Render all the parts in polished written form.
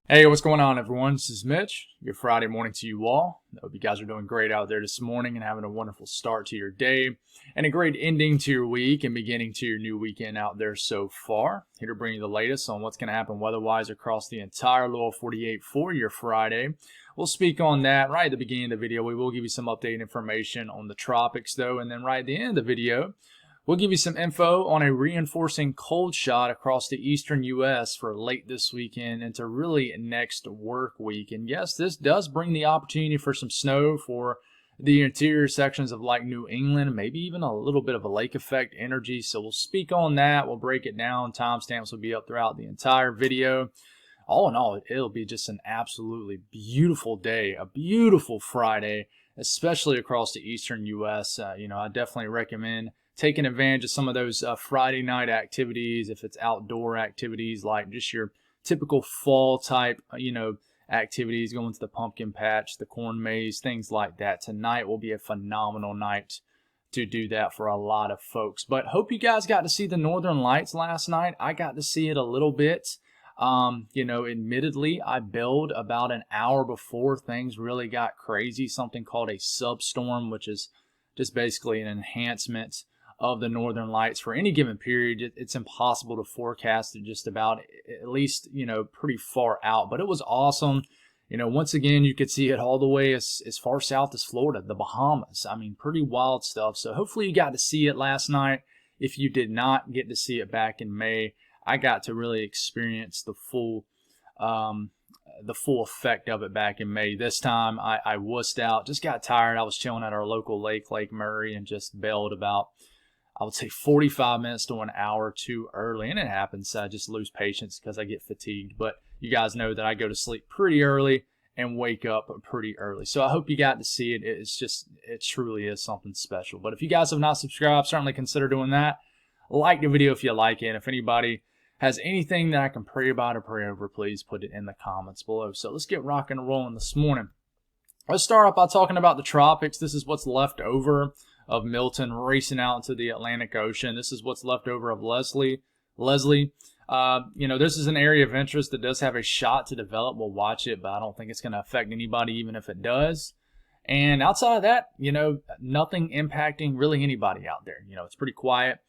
Hey, what's going on, everyone? This is Mitch. Good Friday morning to you all. I hope you guys are doing great out there this morning and having a wonderful start to your day and a great ending to your week and beginning to your new weekend out there so far. Here to bring you the latest on what's going to happen weather-wise across the entire lower 48 for your Friday. We'll speak on that right at the beginning of the video. We will give you some updated information on the tropics, though, and then right at the end of the video, we'll give you some info on a reinforcing cold shot across the eastern U.S. for late this weekend into really next work week. And yes, this does bring the opportunity for some snow for the interior sections of like New England, maybe even a little bit of a lake effect energy. So we'll speak on that. We'll break it down. Timestamps will be up throughout the entire video. All in all, it'll be just an absolutely beautiful day, a beautiful Friday, especially across the eastern U.S. I definitely recommend taking advantage of some of those Friday night activities, if it's outdoor activities like just your typical fall type, activities, going to the pumpkin patch, the corn maze, things like that. Tonight will be a phenomenal night to do that for a lot of folks. But hope you guys got to see the Northern Lights last night. I got to see it a little bit. Admittedly, I bailed about an hour before things really got crazy, something called a substorm, which is just basically an enhancement of the Northern Lights for any given period. It's impossible to forecast it just about, at least, pretty far out. But it was awesome. Once again, you could see it all the way as far south as Florida, the Bahamas. I mean, pretty wild stuff. So hopefully you got to see it last night. If you did not get to see it back in May, I got to really experience the full effect of it back in May. This time I wussed out, just got tired. I was chilling at our local lake, Lake Murray, and just bailed about, I would say, 45 minutes to an hour too early. And it happens. I just lose patience because I get fatigued. But you guys know that I go to sleep pretty early and wake up pretty early. So I hope you got to see it. It truly is something special. But if you guys have not subscribed, certainly consider doing that. Like the video if you like it. And if anybody has anything that I can pray about or pray over, please put it in the comments below. So let's get rocking and rolling this morning. Let's start off by talking about the tropics. This is what's left over of Milton racing out into the Atlantic Ocean. This is what's left over of Leslie. This is an area of interest that does have a shot to develop. We'll watch it, but I don't think it's going to affect anybody, even if it does. And outside of that, nothing impacting really anybody out there. It's pretty quiet.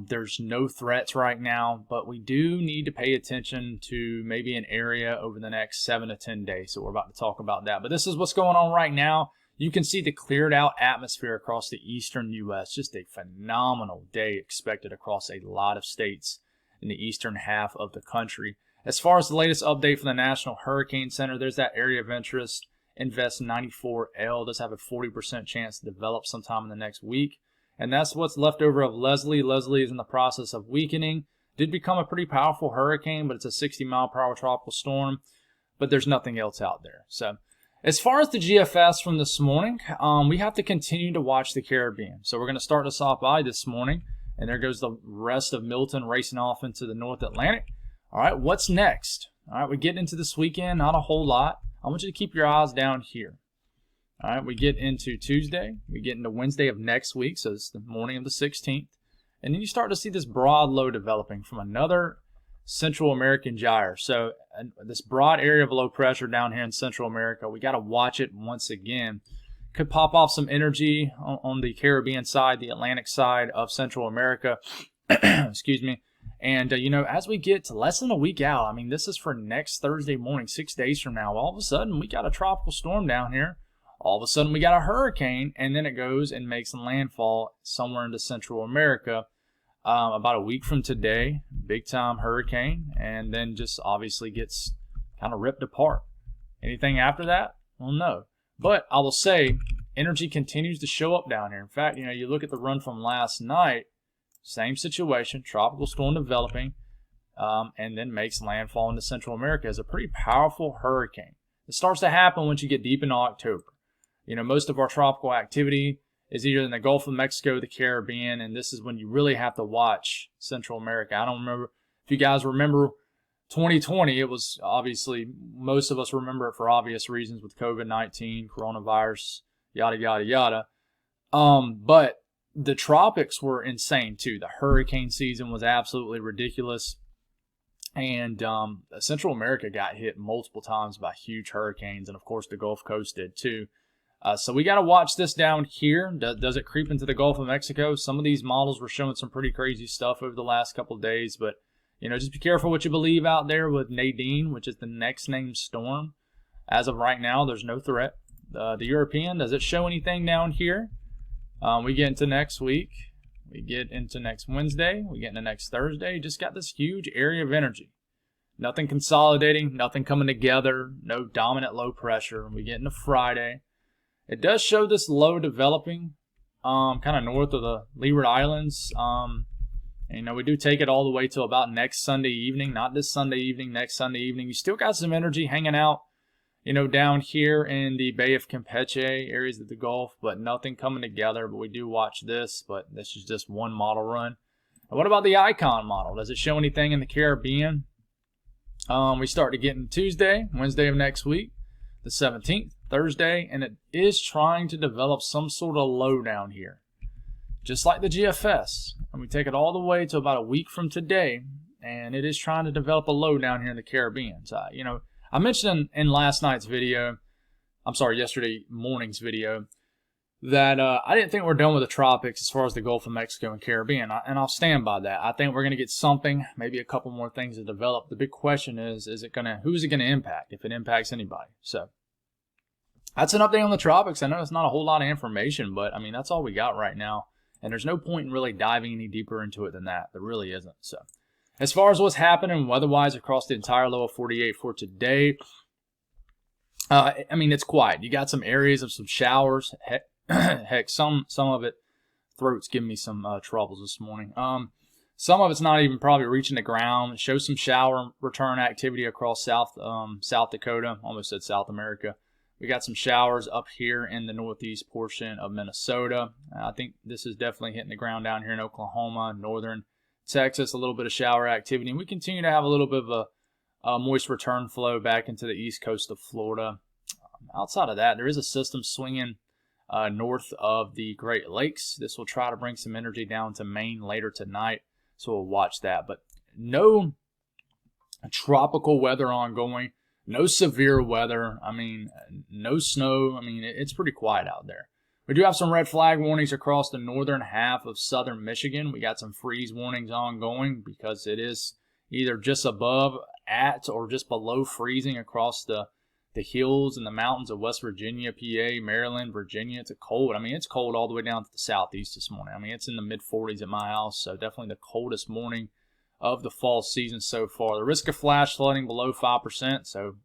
There's no threats right now, but we do need to pay attention to maybe an area over the next 7 to 10 days. So we're about to talk about that. But this is what's going on right now. You can see the cleared out atmosphere across the eastern U.S. Just a phenomenal day expected across a lot of states in the eastern half of the country. As far as the latest update from the National Hurricane Center, there's that area of interest. Invest 94L does have a 40% chance to develop sometime in the next week. And that's what's left over of Leslie. Leslie is in the process of weakening. Did become a pretty powerful hurricane, but it's a 60-mile-per-hour tropical storm. But there's nothing else out there. So as far as the GFS from this morning, we have to continue to watch the Caribbean. So we're going to start this off by this morning. And there goes the rest of Milton racing off into the North Atlantic. All right, what's next? All right, we get into this weekend, not a whole lot. I want you to keep your eyes down here. All right, we get into Tuesday. We get into Wednesday of next week, so it's the morning of the 16th. And then you start to see this broad low developing from another Central American gyre. So this broad area of low pressure down here in Central America, we got to watch it once again. Could pop off some energy on the Caribbean side, the Atlantic side of Central America. Excuse me. And, as we get to less than a week out, I mean, this is for next Thursday morning, 6 days from now. All of a sudden, we got a tropical storm down here. All of a sudden, we got a hurricane, and then it goes and makes landfall somewhere into Central America. About a week from today, big-time hurricane, and then just obviously gets kind of ripped apart. Anything after that? Well, no. But I will say, energy continues to show up down here. In fact, you look at the run from last night, same situation, tropical storm developing, and then makes landfall into Central America as a pretty powerful hurricane. It starts to happen once you get deep into October. Most of our tropical activity is either in the Gulf of Mexico, the Caribbean, and this is when you really have to watch Central America. I don't remember if you guys remember 2020. It was obviously, most of us remember it for obvious reasons with COVID-19, coronavirus, yada, yada, yada. But the tropics were insane too. The hurricane season was absolutely ridiculous. And Central America got hit multiple times by huge hurricanes, and of course the Gulf Coast did too. So we got to watch this down here. Does it creep into the Gulf of Mexico? Some of these models were showing some pretty crazy stuff over the last couple of days, but just be careful what you believe out there with Nadine, which is the next named storm. As of right now, there's no threat. The European, does it show anything down here? We get into next week. We get into next Wednesday. We get into next Thursday. Just got this huge area of energy. Nothing consolidating, nothing coming together, no dominant low pressure. We get into Friday. It does show this low developing kind of north of the Leeward Islands. We do take it all the way to about next Sunday evening. Not this Sunday evening, next Sunday evening. You still got some energy hanging out, down here in the Bay of Campeche, areas of the Gulf, but nothing coming together. But we do watch this, but this is just one model run. And what about the Icon model? Does it show anything in the Caribbean? We start to get in Tuesday, Wednesday of next week, the 17th, Thursday, and it is trying to develop some sort of low down here, just like the GFS. And we take it all the way to about a week from today, and it is trying to develop a low down here in the Caribbean. So, I mentioned in last night's video, yesterday morning's video, that I didn't think we're done with the tropics as far as the Gulf of Mexico and Caribbean, and I'll stand by that. I think we're going to get something, maybe a couple more things to develop. The big question is who's it going to impact, if it impacts anybody? So that's an update on the tropics. I know it's not a whole lot of information, but that's all we got right now, and there's no point in really diving any deeper into it than that. There really isn't. So as far as what's happening weather-wise across the entire lower 48 for today, it's quiet. You got some areas of some showers. Heck, some of it, throat's giving me some troubles this morning. Some of it's not even probably reaching the ground. It shows some shower return activity across South Dakota. Almost said South America. We got some showers up here in the northeast portion of Minnesota. I think this is definitely hitting the ground down here in Oklahoma, northern Texas, a little bit of shower activity. And we continue to have a little bit of a moist return flow back into the east coast of Florida. Outside of that, there is a system swinging north of the Great Lakes. This will try to bring some energy down to Maine later tonight, so we'll watch that. But no tropical weather ongoing, no severe weather. No snow. It's pretty quiet out there. We do have some red flag warnings across the northern half of southern Michigan. We got some freeze warnings ongoing because it is either just above, at, or just below freezing across the hills and the mountains of West Virginia, PA, Maryland, Virginia. It's cold. It's cold all the way down to the southeast this morning. It's in the mid-40s at my house, so definitely the coldest morning of the fall season so far. The risk of flash flooding below 5%, so,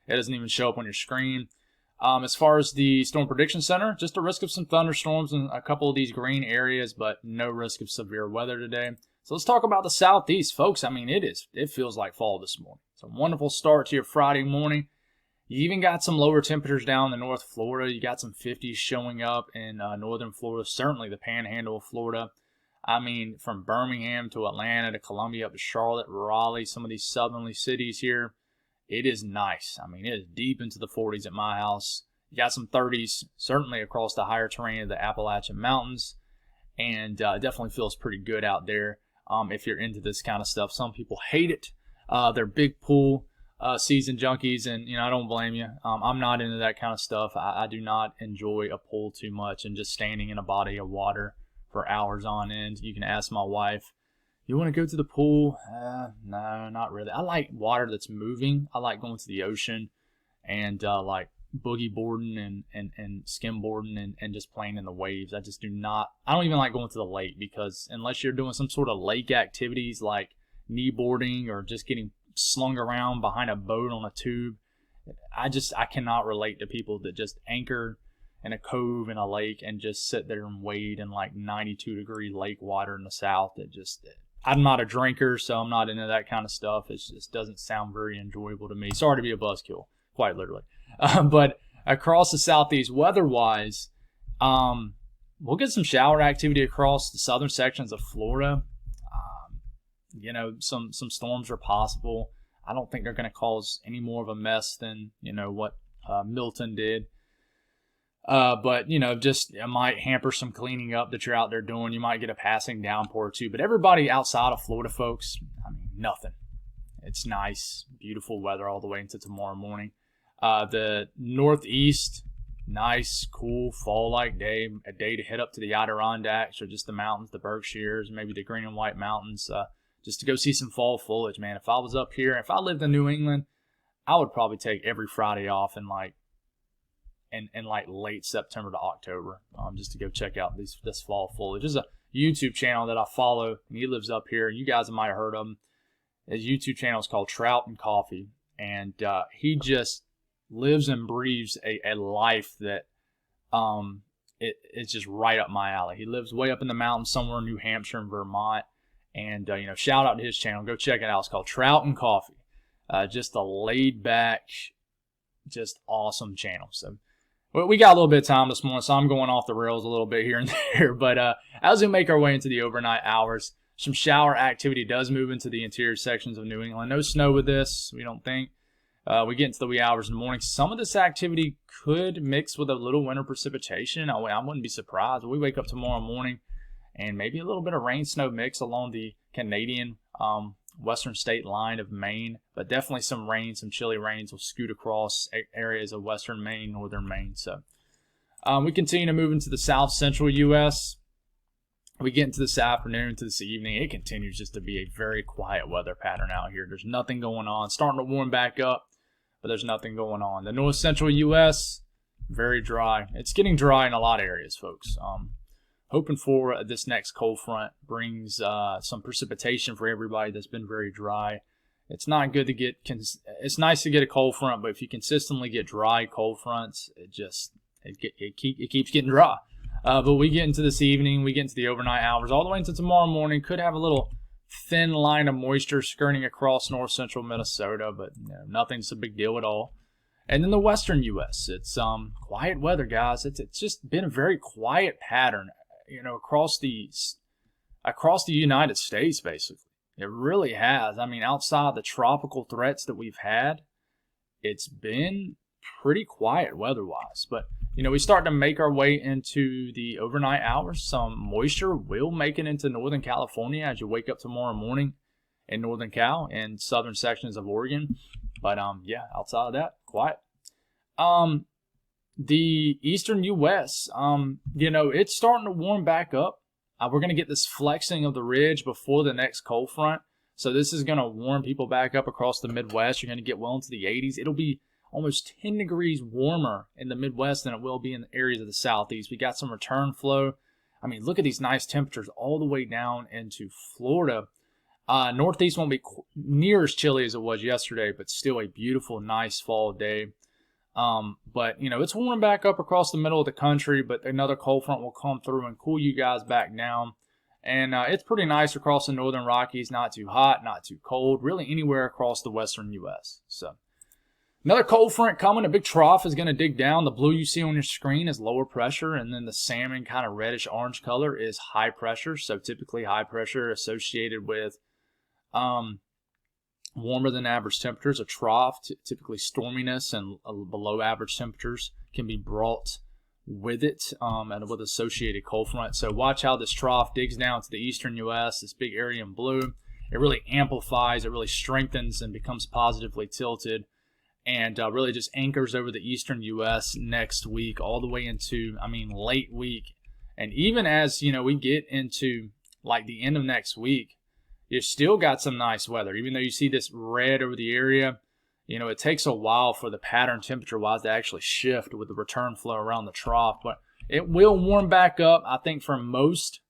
it doesn't even show up on your screen. As far as the Storm Prediction Center, just a risk of some thunderstorms in a couple of these green areas, but no risk of severe weather today. So let's talk about the southeast, folks. It feels like fall this morning. It's a wonderful start to your Friday morning. You even got some lower temperatures down in North Florida. You got some 50s showing up in northern Florida, certainly the panhandle of Florida. From Birmingham to Atlanta to Columbia up to Charlotte, Raleigh, some of these southerly cities here. It is nice. It is deep into the 40s at my house. You got some 30s, certainly across the higher terrain of the Appalachian Mountains. And definitely feels pretty good out there if you're into this kind of stuff. Some people hate it. They're big pool season junkies, and I don't blame you. I'm not into that kind of stuff. I do not enjoy a pool too much and just standing in a body of water for hours on end. You can ask my wife, you want to go to the pool? No, not really. I like water that's moving. I like going to the ocean and like boogie boarding and skim boarding and just playing in the waves. I don't even like going to the lake, because unless you're doing some sort of lake activities like knee boarding or just getting slung around behind a boat on a tube, I cannot relate to people that just anchor in a cove in a lake and just sit there and wade in like 92-degree lake water in the south. I'm not a drinker, so I'm not into that kind of stuff. It just doesn't sound very enjoyable to me. Sorry to be a buzzkill, quite literally. But across the southeast, weather-wise, we'll get some shower activity across the southern sections of Florida. Some storms are possible. I don't think they're going to cause any more of a mess than, what Milton did. But just it might hamper some cleaning up that you're out there doing. You might get a passing downpour or two. But everybody outside of Florida, folks, nothing. It's nice, beautiful weather all the way into tomorrow morning. The northeast, nice, cool, fall-like day. A day to head up to the Adirondacks or just the mountains, the Berkshires, maybe the Green and White Mountains, just to go see some fall foliage, man. If I was up here, if I lived in New England, I would probably take every Friday off in like late September to October, just to go check out this fall foliage. There's a YouTube channel that I follow, and he lives up here. You guys might have heard of him. His YouTube channel is called Trout and Coffee, and he just lives and breathes a life that it's just right up my alley. He lives way up in the mountains somewhere in New Hampshire and Vermont, and shout out to his channel. Go check it out. It's called Trout and Coffee. Just a laid back, just awesome channel. So we got a little bit of time this morning, so I'm going off the rails a little bit here and there. But as we make our way into the overnight hours, some shower activity does move into the interior sections of New England. No snow with this, we don't think. We get into the wee hours in the morning. Some of this activity could mix with a little winter precipitation. I wouldn't be surprised. We wake up tomorrow morning and maybe a little bit of rain-snow mix along the Canadian western state line of Maine, but definitely some rain, some chilly rains will scoot across areas of western Maine, northern Maine. So we continue to move into the south central U.S. We get into this afternoon to this evening. It continues just to be a very quiet weather pattern out here. There's nothing going on. It's starting to warm back up, but there's nothing going on. The north central U.S., very dry. It's getting dry in a lot of areas, folks. Hoping for this next cold front brings some precipitation for everybody that's been very dry. It's not good to get, it's nice to get a cold front, but if you consistently get dry cold fronts, it keeps getting dry. But we get into this evening, we get into the overnight hours, all the way into tomorrow morning. Could have a little thin line of moisture skirting across north central Minnesota, but nothing's a big deal at all. And then the western U.S., it's quiet weather, guys. It's just been a very quiet pattern, across the United States, basically. It really has. I mean, outside the tropical threats that we've had, it's been pretty quiet weather-wise. But we start to make our way into the overnight hours. Some moisture will make it into Northern California as you wake up tomorrow morning in Northern Cal and southern sections of Oregon. But outside of that, quiet. The eastern U.S., it's starting to warm back up. We're going to get this flexing of the ridge before the next cold front. So this is going to warm people back up across the Midwest. You're going to get well into the 80s. It'll be almost 10 degrees warmer in the Midwest than it will be in the areas of the Southeast. We got some return flow. I mean, look at these nice temperatures all the way down into Florida. Northeast won't be near as chilly as it was yesterday, but still a beautiful, nice fall day. But it's warming back up across the middle of the country, but another cold front will come through and cool you guys back down. And it's pretty nice across the northern Rockies, not too hot, not too cold, really anywhere across the western U.S. So another cold front coming. A big trough is going to dig down. The blue you see on your screen is lower pressure, and then the salmon kind of reddish orange color is high pressure. So typically high pressure associated with warmer than average temperatures. A trough, typically storminess and below average temperatures can be brought with it and with associated cold front. So watch how this trough digs down to the eastern U.S., this big area in blue. It really amplifies, it really strengthens and becomes positively tilted, and really just anchors over the eastern U.S. next week all the way into, late week. And even as, we get into like the end of next week, you still got some nice weather. Even though you see this red over the area, it takes a while for the pattern temperature-wise to actually shift with the return flow around the trough. But it will warm back up, I think, for most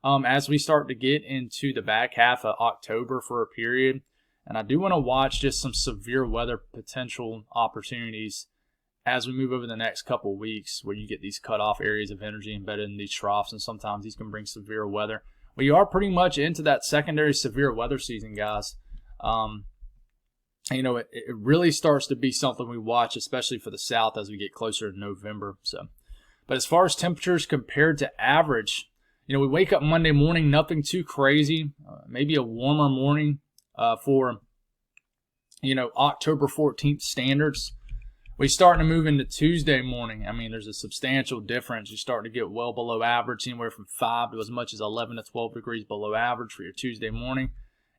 as we start to get into the back half of October for a period. And I do want to watch just some severe weather potential opportunities as we move over the next couple weeks, where you get these cutoff areas of energy embedded in these troughs, and sometimes these can bring severe weather. We are pretty much into that secondary severe weather season, guys. It really starts to be something we watch, especially for the South as we get closer to November. But as far as temperatures compared to average, we wake up Monday morning, nothing too crazy. Maybe a warmer morning for October 14th standards. We start to move into Tuesday morning. There's a substantial difference. You start to get well below average, anywhere from 5 to as much as 11 to 12 degrees below average for your Tuesday morning.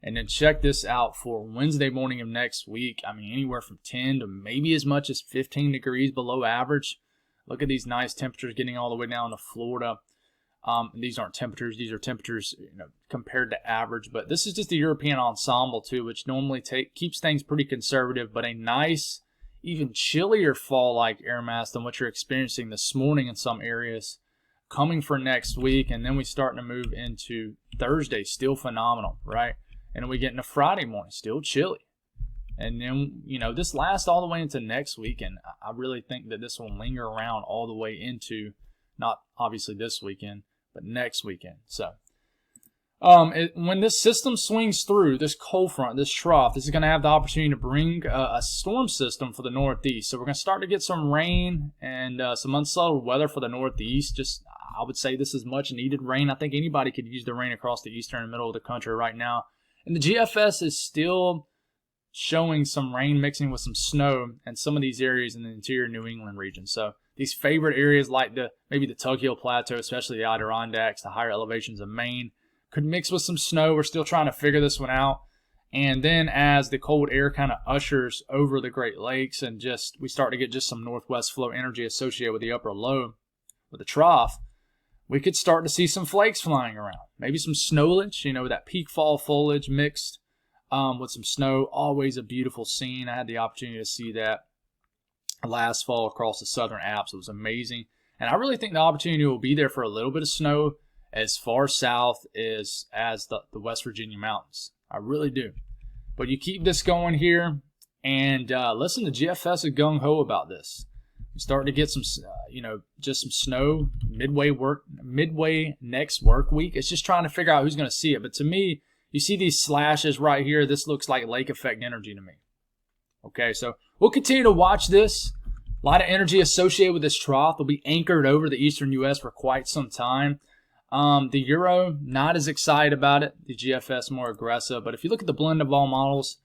And then check this out for Wednesday morning of next week. I mean, anywhere from 10 to maybe as much as 15 degrees below average. Look at these nice temperatures getting all the way down to Florida. These aren't temperatures. These are temperatures, compared to average. But this is just the European ensemble too, which normally keeps things pretty conservative. But a nice, even chillier fall-like air mass than what you're experiencing this morning in some areas, coming for next week. And then we start to move into Thursday, still phenomenal, right? And we get into Friday morning, still chilly. And then, this lasts all the way into next weekend. I really think that this will linger around all the way into, not obviously this weekend, but next weekend. So, when this system swings through, this cold front, this trough, this is going to have the opportunity to bring a storm system for the Northeast. So we're going to start to get some rain and some unsettled weather for the Northeast. I would say this is much needed rain. I think anybody could use the rain across the eastern and middle of the country right now. And the GFS is still showing some rain mixing with some snow in some of these areas in the interior New England region. So these favorite areas like maybe the Tug Hill Plateau, especially the Adirondacks, the higher elevations of Maine, could mix with some snow. We're still trying to figure this one out. And then as the cold air kind of ushers over the Great Lakes and we start to get just some northwest flow energy associated with the upper low, with the trough, we could start to see some flakes flying around. Maybe some snowage, that peak fall foliage mixed with some snow. Always a beautiful scene. I had the opportunity to see that last fall across the southern Alps. It was amazing. And I really think the opportunity will be there for a little bit of snow as far south as the West Virginia mountains. I really do. But you keep this going here, and listen to GFS is gung-ho about this. We're starting to get some, just some snow midway next work week. It's just trying to figure out who's going to see it. But to me, you see these slashes right here. This looks like lake effect energy to me. Okay, so we'll continue to watch this. A lot of energy associated with this trough. They'll be anchored over the eastern U.S. for quite some time. The Euro, not as excited about it. The GFS, more aggressive. But if you look at the blend of all models,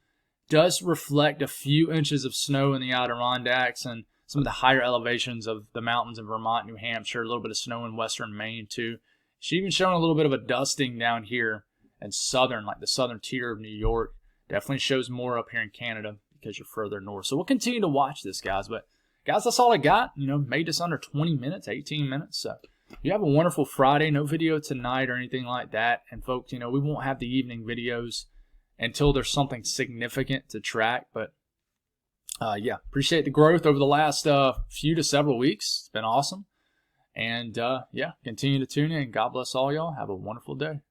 does reflect a few inches of snow in the Adirondacks and some of the higher elevations of the mountains in Vermont, New Hampshire, a little bit of snow in western Maine too. She's even showing a little bit of a dusting down here in like the southern tier of New York. Definitely shows more up here in Canada because you're further north. So we'll continue to watch this, guys. But guys, that's all I got. Made this under 20 minutes, 18 minutes. So you have a wonderful Friday. No video tonight or anything like that. And folks, we won't have the evening videos until there's something significant to track. But yeah, appreciate the growth over the last few to several weeks. It's been awesome. And yeah, continue to tune in. God bless all y'all. Have a wonderful day.